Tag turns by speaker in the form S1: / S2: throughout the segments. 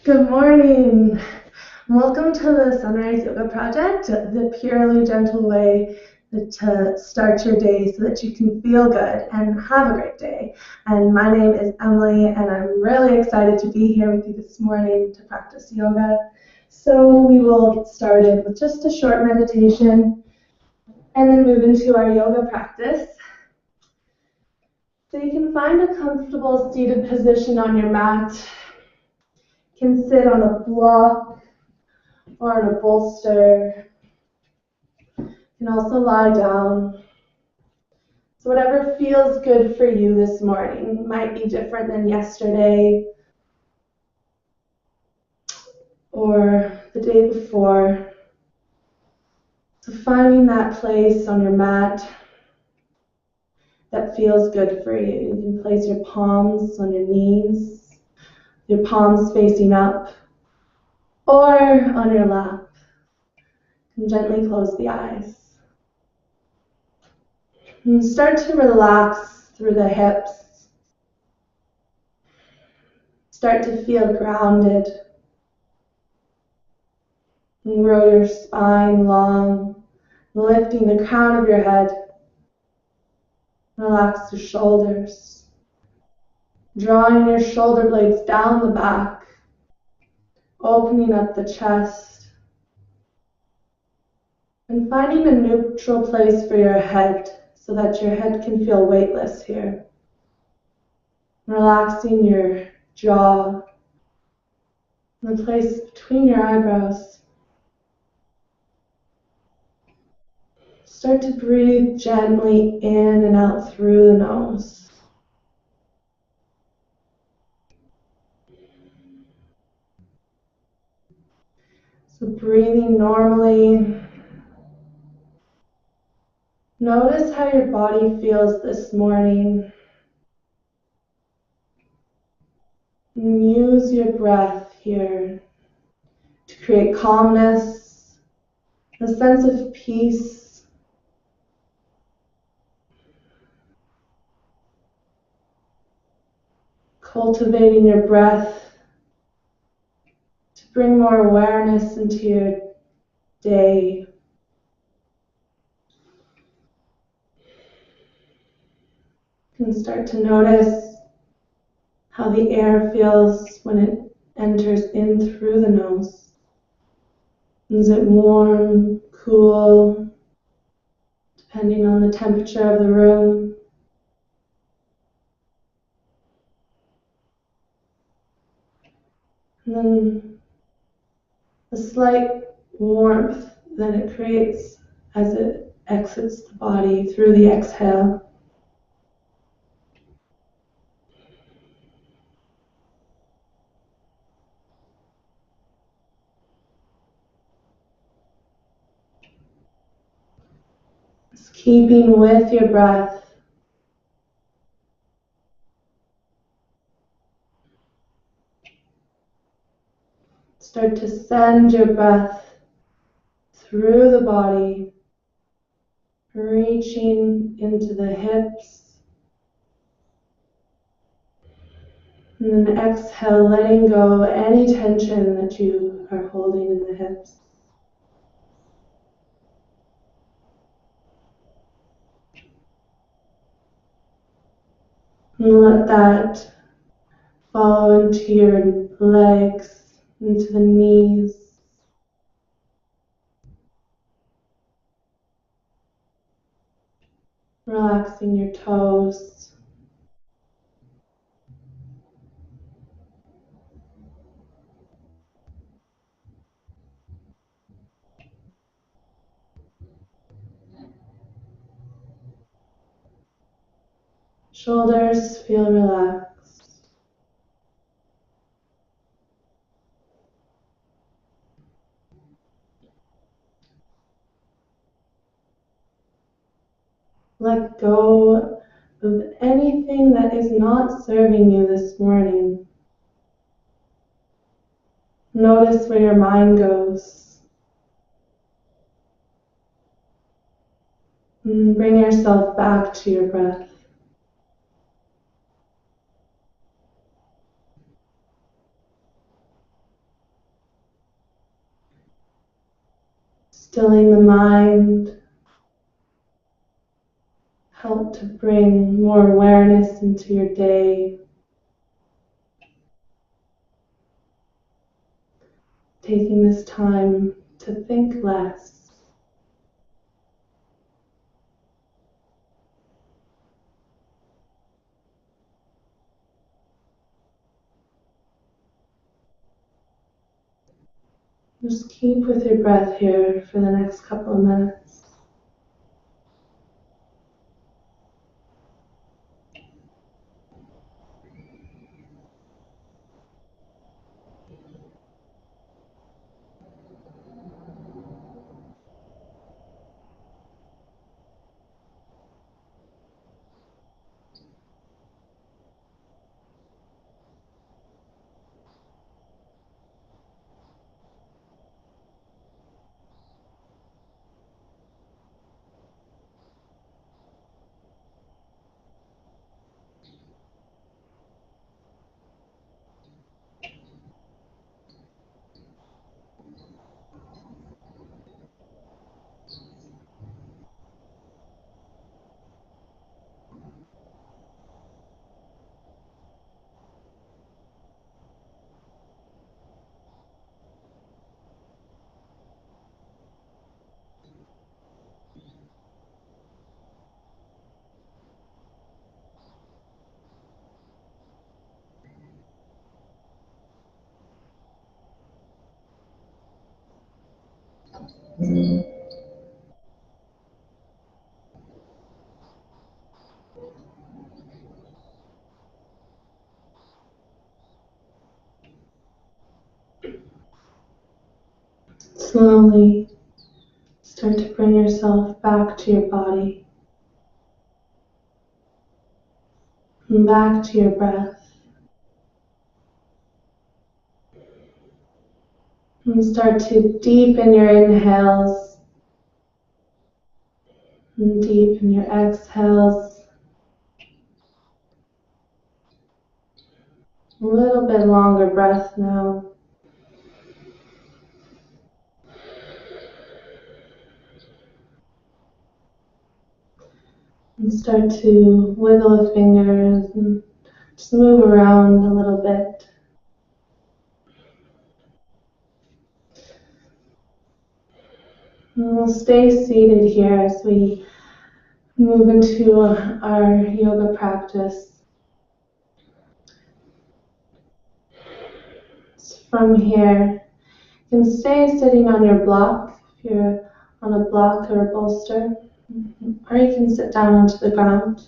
S1: Good morning. Welcome to the Sunrise Yoga Project, the purely gentle way to start your day so that you can feel good and have a great day. And my name is Emily, and I'm really excited to be here with you this morning to practice yoga. So we will get started with just a short meditation and then move into our yoga practice. So you can find a comfortable seated position on your mat. You can sit on a block or on a bolster. You can also lie down. So whatever feels good for you this morning might be different than yesterday or the day before. So finding that place on your mat that feels good for you. You can place your palms on your knees, your palms facing up, or on your lap. And gently close the eyes. And start to relax through the hips. Start to feel grounded. And grow your spine long, lifting the crown of your head. Relax your shoulders. Drawing your shoulder blades down the back, opening up the chest. And finding a neutral place for your head so that your head can feel weightless here. Relaxing your jaw, the place between your eyebrows. Start to breathe gently in and out through the nose. So breathing normally. Notice how your body feels this morning. And use your breath here to create calmness, a sense of peace. Cultivating your breath to bring more awareness into your day. You can start to notice how the air feels when it enters in through the nose. Is it warm, cool, depending on the temperature of the room? And then a slight warmth that it creates as it exits the body through the exhale. Just keeping with your breath. Start to send your breath through the body, reaching into the hips. And then exhale, letting go any tension that you are holding in the hips. And let that follow into your legs, into the knees. Relaxing your toes. Shoulders feel relaxed. Let go of anything that is not serving you this morning. Notice where your mind goes. And bring yourself back to your breath. stilling the mind, help to bring more awareness into your day. Taking this time to think less. Just keep with your breath here for the next couple of minutes. Slowly start to bring yourself back to your body and back to your breath. And start to deepen your inhales and deepen your exhales. A little bit longer breath now. And start to wiggle the fingers and just move around a little bit. And we'll stay seated here as we move into our yoga practice. So from here, you can stay sitting on your block if you're on a block or a bolster, or you can sit down onto the ground.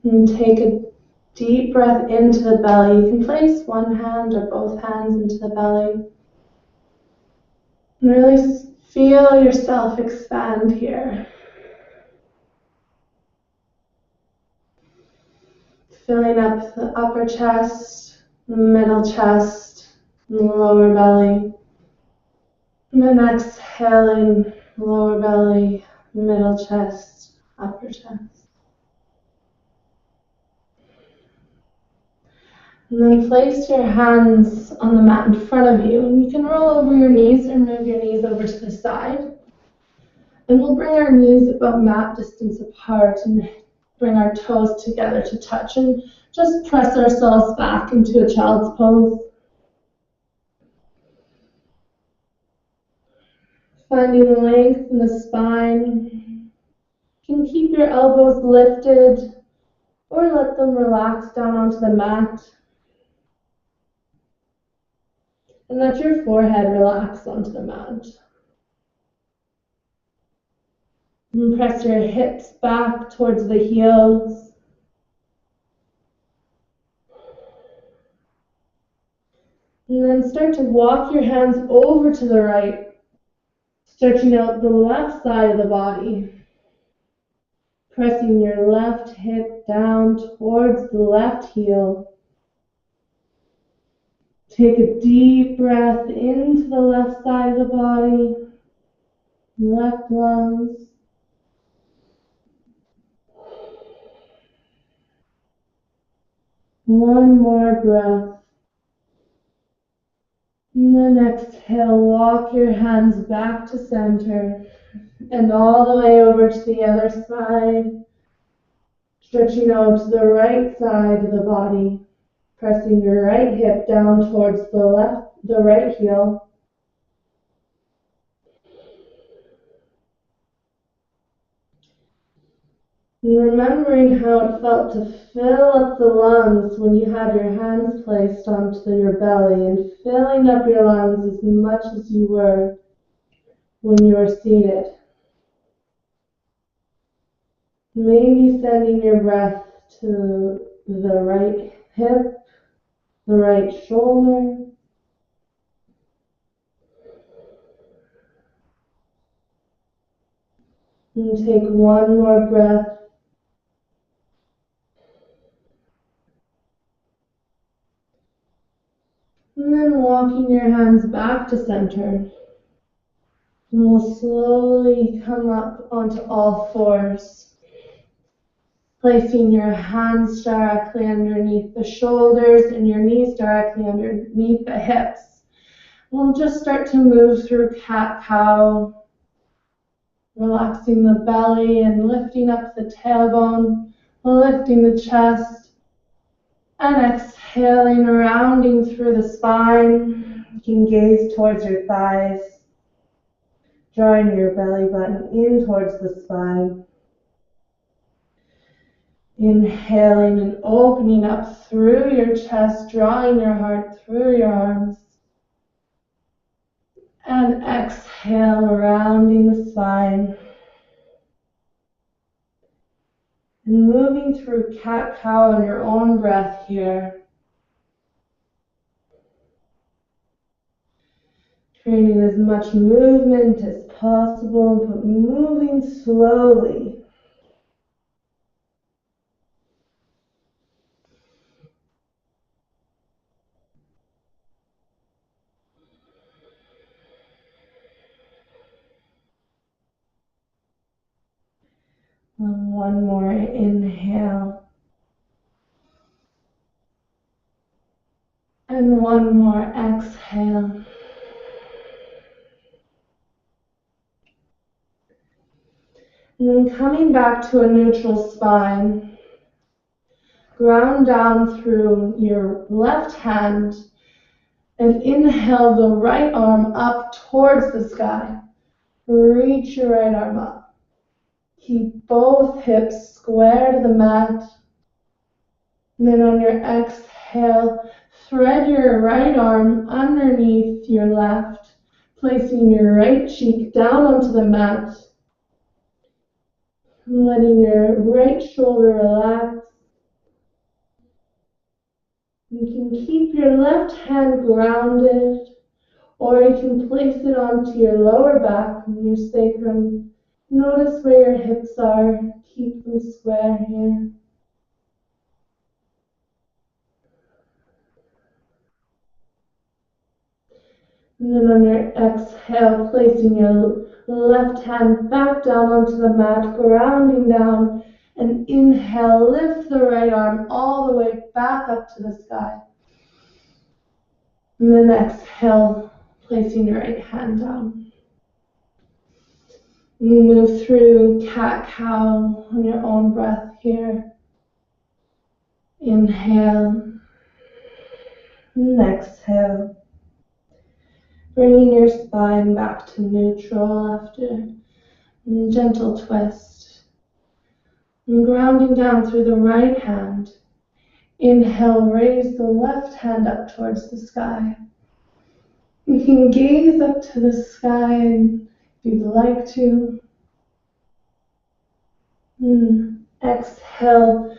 S1: And take a deep breath into the belly. You can place one hand or both hands into the belly. And really feel yourself expand here. Filling up the upper chest, middle chest, and the lower belly. And then exhaling, lower belly, middle chest, upper chest. And then place your hands on the mat in front of you. And you can roll over your knees or move your knees over to the side. And we'll bring our knees about mat distance apart and bring our toes together to touch. And just press ourselves back into a child's pose. Finding length in the spine. You can keep your elbows lifted or let them relax down onto the mat. And let your forehead relax onto the mat. And press your hips back towards the heels. And then start to walk your hands over to the right, stretching out the left side of the body. Pressing your left hip down towards the left heel. Take a deep breath into the left side of the body, left lungs. One more breath. And then exhale. exhale, walk your hands back to center and all the way over to the other side, stretching out to the right side of the body, pressing your right hip down towards the right heel. And remembering how it felt to fill up the lungs when you had your hands placed onto your belly, and filling up your lungs as much as you were when you were seated. Maybe sending your breath to the right hip, the right shoulder. And take one more breath. And then walking your hands back to center. And we'll slowly come up onto all fours, placing your hands directly underneath the shoulders and your knees directly underneath the hips. We'll just start to move through cat-cow, relaxing the belly and lifting up the tailbone, lifting the chest, and exhaling, rounding through the spine. You can gaze towards your thighs, drawing your belly button in towards the spine. Inhaling and opening up through your chest, drawing your heart through your arms. And exhale, rounding the spine. And moving through cat-cow on your own breath here. Creating as much movement as possible, but moving slowly. And one more inhale. And one more exhale. And then coming back to a neutral spine, ground down through your left hand and inhale the right arm up towards the sky. Reach your right arm up. Keep both hips square to the mat. And then on your exhale, thread your right arm underneath your left, placing your right cheek down onto the mat. Letting your right shoulder relax. You can keep your left hand grounded, or you can place it onto your lower back and your sacrum. Notice where your hips are. Keep them square here. And then on your exhale, placing your left hand back down onto the mat, grounding down, and inhale, lift the right arm all the way back up to the sky. And then exhale, placing your right hand down. You move through cat-cow on your own breath here. Inhale and exhale. Bringing your spine back to neutral after a gentle twist. And grounding down through the right hand. Inhale, raise the left hand up towards the sky. You can gaze up to the sky if you'd like to. Exhale,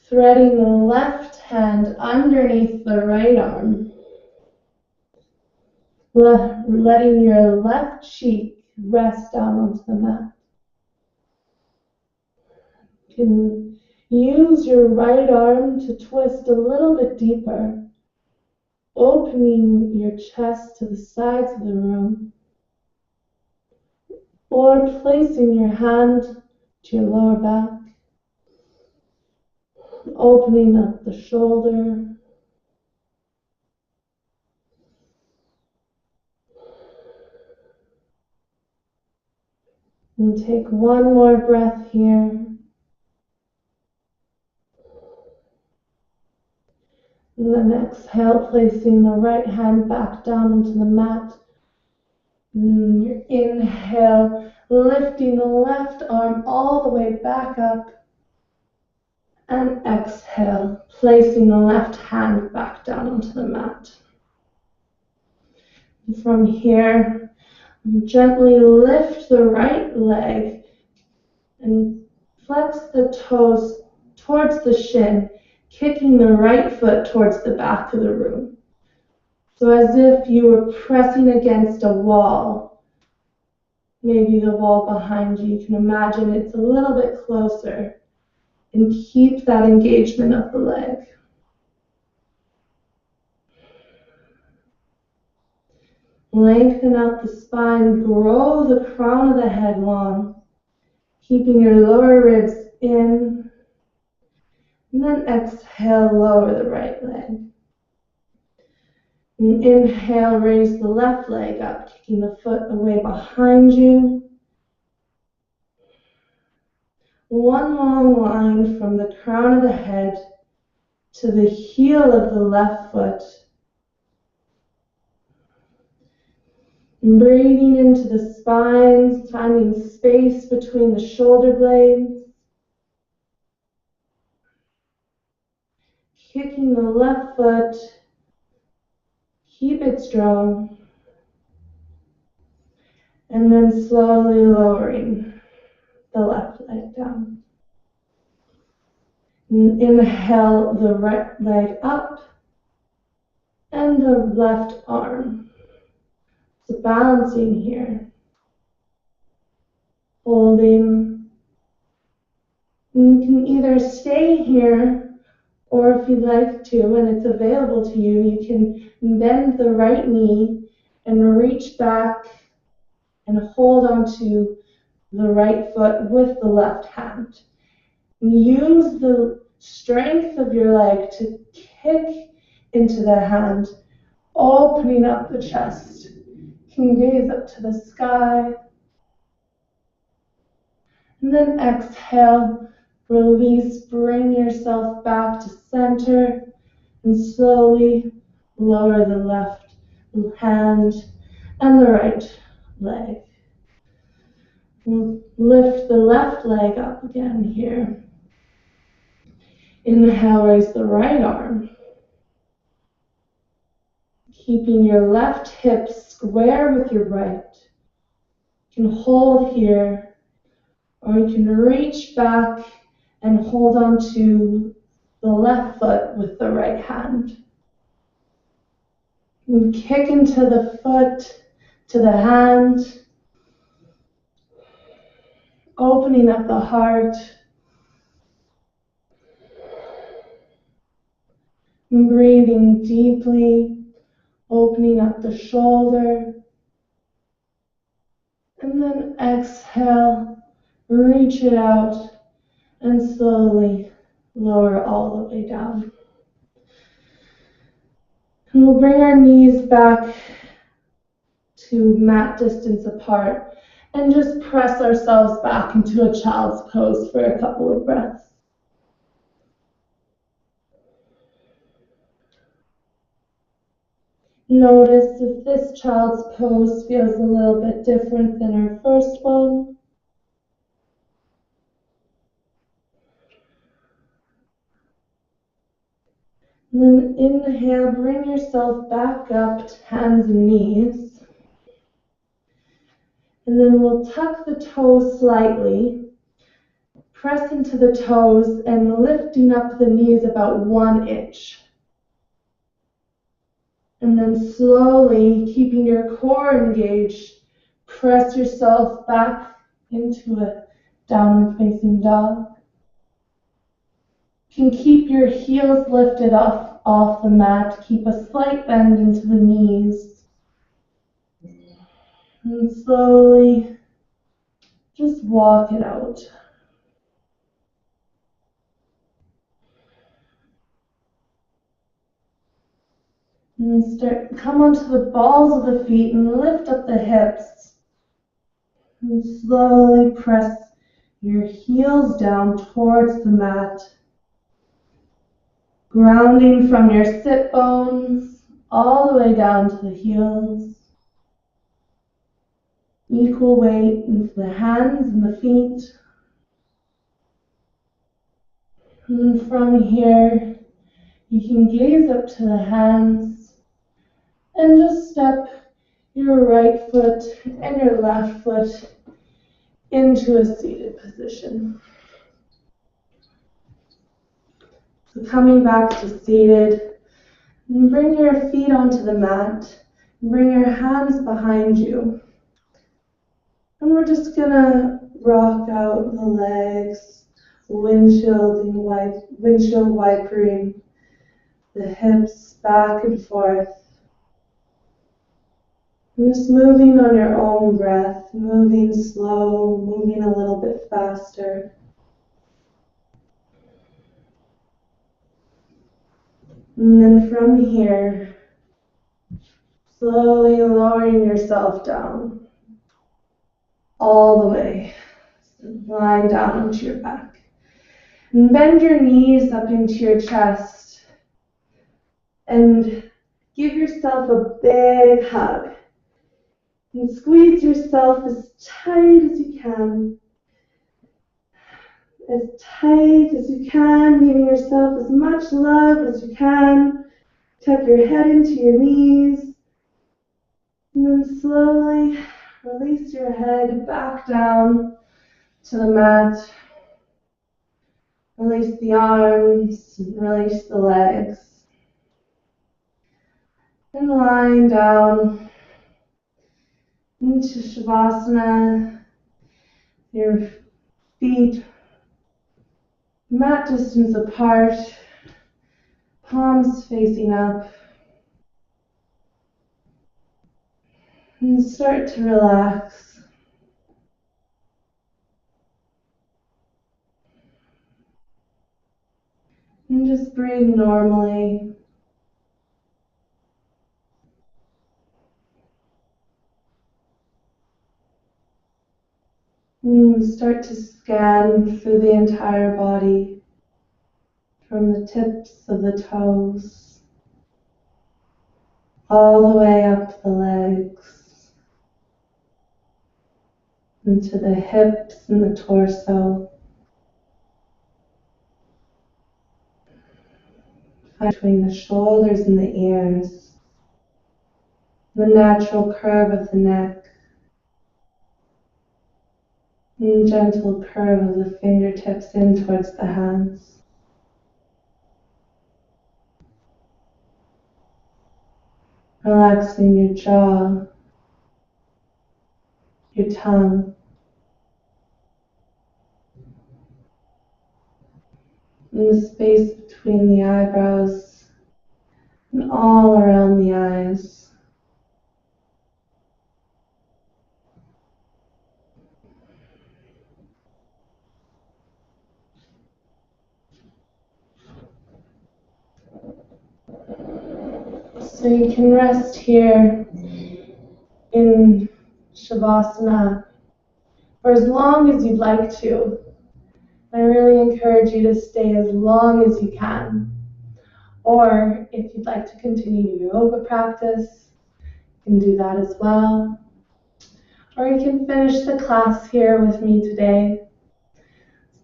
S1: threading the left hand underneath the right arm. Letting your left cheek rest down onto the mat. You can use your right arm to twist a little bit deeper, opening your chest to the sides of the room, or placing your hand to your lower back, opening up the shoulder. And take one more breath here. And then exhale, placing the right hand back down into the mat. Your inhale, lifting the left arm all the way back up. And exhale, placing the left hand back down onto the mat. And from here, gently lift the right leg and flex the toes towards the shin, kicking the right foot towards the back of the room. So as if you were pressing against a wall, maybe the wall behind you. You can imagine it's a little bit closer, and keep that engagement of the leg. Lengthen out the spine, grow the crown of the head long, keeping your lower ribs in, and then exhale, lower the right leg. And inhale, raise the left leg up, kicking the foot away behind you. One long line from the crown of the head to the heel of the left foot. Breathing into the spine, finding space between the shoulder blades. Kicking the left foot. Keep it strong. And then slowly lowering the left leg down. And inhale the right leg up and the left arm. So balancing here. Holding. And you can either stay here, or if you'd like to, and it's available to you, you can bend the right knee and reach back and hold onto the right foot with the left hand. Use the strength of your leg to kick into the hand, opening up the chest. You can gaze up to the sky. And then exhale, release, bring yourself back to center, and slowly lower the left hand and the right leg. Lift the left leg up again here. Inhale, raise the right arm. Keeping your left hip square with your right. You can hold here, or you can reach back and hold on to the left foot with the right hand. And kick into the foot, to the hand, opening up the heart. And breathing deeply, opening up the shoulder. And then exhale, reach it out, and slowly lower all the way down. And we'll bring our knees back to mat distance apart and just press ourselves back into a child's pose for a couple of breaths. Notice if this child's pose feels a little bit different than our first one. And then inhale, bring yourself back up to hands and knees. And then we'll tuck the toes slightly, press into the toes, and lifting up the knees about 1 inch. And then slowly, keeping your core engaged, press yourself back into a downward facing dog. You can keep your heels lifted off the mat. Keep a slight bend into the knees. And slowly, just walk it out. And come onto the balls of the feet and lift up the hips. And slowly press your heels down towards the mat, grounding from your sit bones all the way down to the heels. Equal weight into the hands and the feet. And from here, you can gaze up to the hands and just step your right foot and your left foot into a seated position. So coming back to seated, bring your feet onto the mat, bring your hands behind you. And we're just gonna rock out the legs, windshield wipering the hips back and forth. And just moving on your own breath, moving slow, moving a little bit faster. And then from here, slowly lowering yourself down, all the way, lying down onto your back. And bend your knees up into your chest and give yourself a big hug. And squeeze yourself as tight as you can. As tight as you can, giving yourself as much love as you can. Tuck your head into your knees. And then slowly release your head back down to the mat. Release the arms, release the legs. And lying down into Shavasana, your feet mat distance apart, palms facing up. And start to relax. And just breathe normally. And start to scan through the entire body, from the tips of the toes, all the way up the legs, into the hips and the torso. Between the shoulders and the ears, the natural curve of the neck, and gentle curve of the fingertips in towards the hands. Relaxing your jaw, your tongue, and the space between the eyebrows and all around the eyes. So you can rest here in Shavasana for as long as you'd like to. I really encourage you to stay as long as you can. Or if you'd like to continue your yoga practice, you can do that as well. Or you can finish the class here with me today.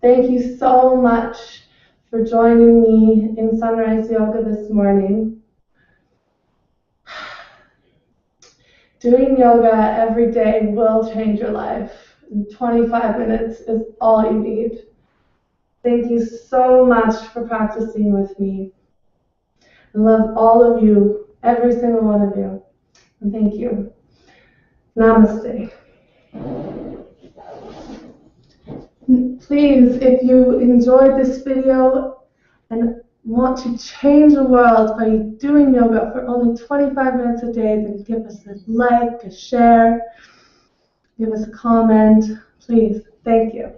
S1: Thank you so much for joining me in Sunrise Yoga this morning. Doing yoga every day will change your life. 25 minutes is all you need. Thank you so much for practicing with me. I love all of you, every single one of you. And thank you. Namaste. Please, if you enjoyed this video and want to change the world by doing yoga for only 25 minutes a day, then give us a like, a share, give us a comment, please. Thank you.